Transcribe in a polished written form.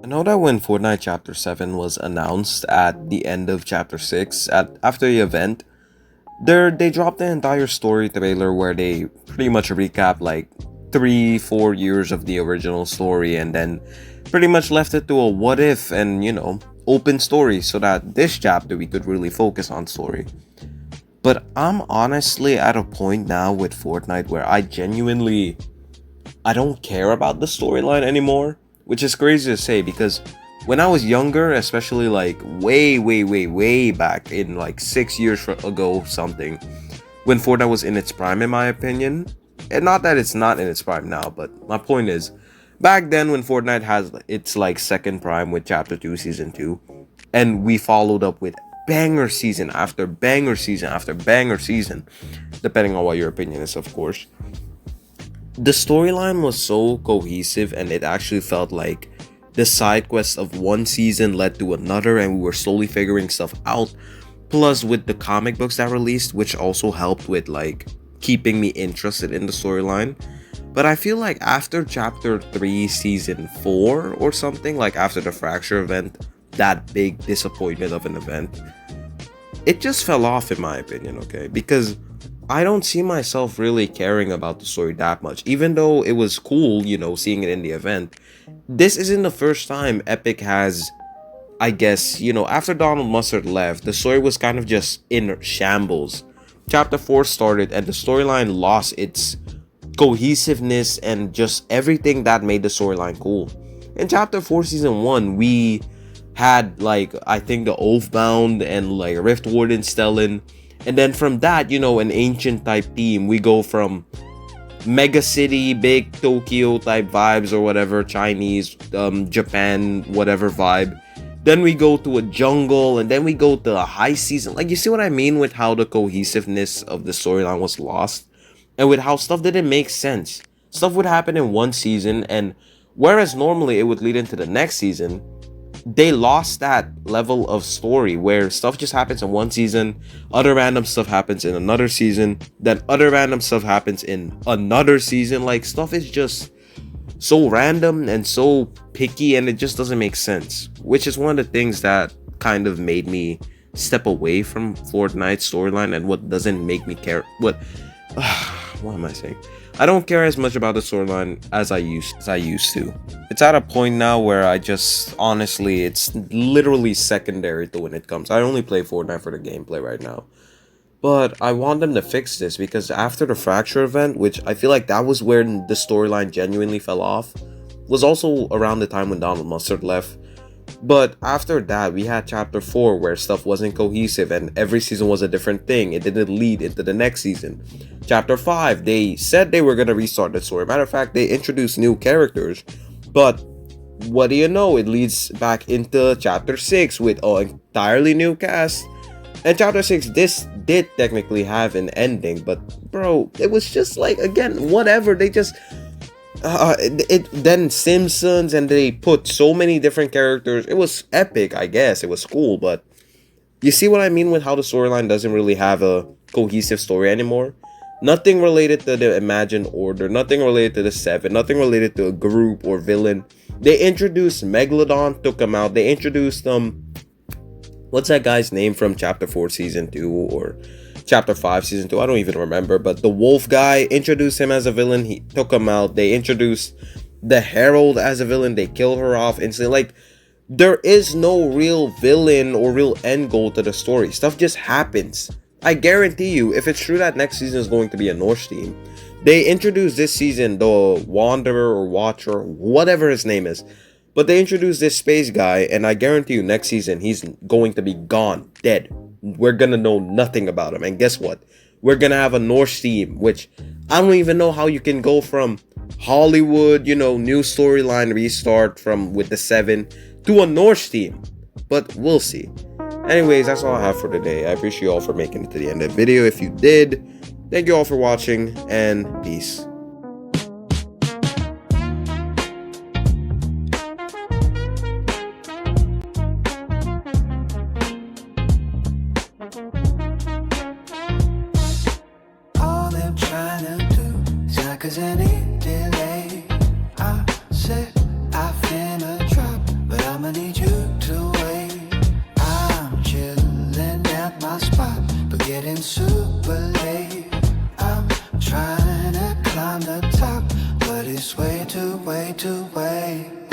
I know that when Fortnite Chapter 7 was announced at the end of Chapter 6, after the event, they dropped the entire story trailer where they pretty much recap like 3, 4 years of the original story and then pretty much left it to a what if and open story so that this chapter we could really focus on story. But I'm honestly at a point now with Fortnite where I don't care about the storyline anymore, which is crazy to say because when I was younger, especially like way back in like 6 years ago something, when Fortnite was in its prime, in my opinion, and not that it's not in its prime now, but my point is, back then when Fortnite has its like second prime with Chapter 2 Season 2, and we followed up with banger season after banger season after banger season, depending on what your opinion is, of course. The storyline was so cohesive and it actually felt like the side quests of one season led to another and we were slowly figuring stuff out. Plus with the comic books that released, which also helped with like keeping me interested in the storyline. But I feel like after chapter 3 season 4 or something, like after the fracture event, that big disappointment of an event, it just fell off in my opinion, okay? Because I don't see myself really caring about the story that much. Even though it was cool, seeing it in the event, this isn't the first time Epic has, I guess, after Donald Mustard left, the story was kind of just in shambles. Chapter 4 started and the storyline lost its cohesiveness and just everything that made the storyline cool. In Chapter 4 Season 1, we had like, I think the Oathbound and like Rift Warden Stellan. And then from that, an ancient type theme, we go from mega city, big Tokyo type vibes or whatever, Chinese, Japan, whatever vibe. Then we go to a jungle and then we go to a high season. Like, you see what I mean with how the cohesiveness of the storyline was lost? And with how stuff didn't make sense. Stuff would happen in one season, and whereas normally it would lead into the next season, they lost that level of story where stuff just happens in one season, other random stuff happens in another season, then other random stuff happens in another season. Like, stuff is just so random and so picky and it just doesn't make sense, which is one of the things that kind of made me step away from Fortnite's storyline and what doesn't make me care. What am I saying? I don't care as much about the storyline as I used to. It's at a point now where I just honestly, it's literally secondary to when it comes. I only play Fortnite for the gameplay right now. But I want them to fix this because after the fracture event, which I feel like that was where the storyline genuinely fell off, was also around the time when Donald Mustard left. But after that, we had chapter 4 where stuff wasn't cohesive and every season was a different thing. It didn't lead into the next season. Chapter 5, they said they were going to restart the story. Matter of fact, they introduced new characters. But what do you know? It leads back into chapter 6 with an entirely new cast. And chapter 6, this did technically have an ending. But bro, it was just like, again, whatever. They just... then Simpsons and they put so many different characters. It was epic, I guess. It was cool, but you see what I mean with how the storyline doesn't really have a cohesive story anymore? Nothing related to the imagined order, nothing related to the Seven, nothing related to a group or villain. They introduced Megalodon, took him out. They introduced what's that guy's name from chapter 4 season 2 or chapter 5 season 2, I don't even remember, but the wolf guy, introduced him as a villain, he took him out. They introduced the Herald as a villain, they killed her off instantly. Like, there is no real villain or real end goal to the story. Stuff just happens. I guarantee you, if it's true that next season is going to be a Norse team, they introduced this season the Wanderer or Watcher, whatever his name is, but they introduced this space guy, and I guarantee you next season he's going to be gone, dead. We're gonna know nothing about him. And guess what? We're gonna have a Norse team, which I don't even know how you can go from Hollywood, new storyline restart from with the Seven to a Norse team. But we'll see. Anyways, that's all I have for today. I appreciate you all for making it to the end of the video. If you did, thank you all for watching and peace. All I'm trying to do is not cause any delay. I said I finna drop, but believe. I'm trying to climb the top, but it's way too, way too, way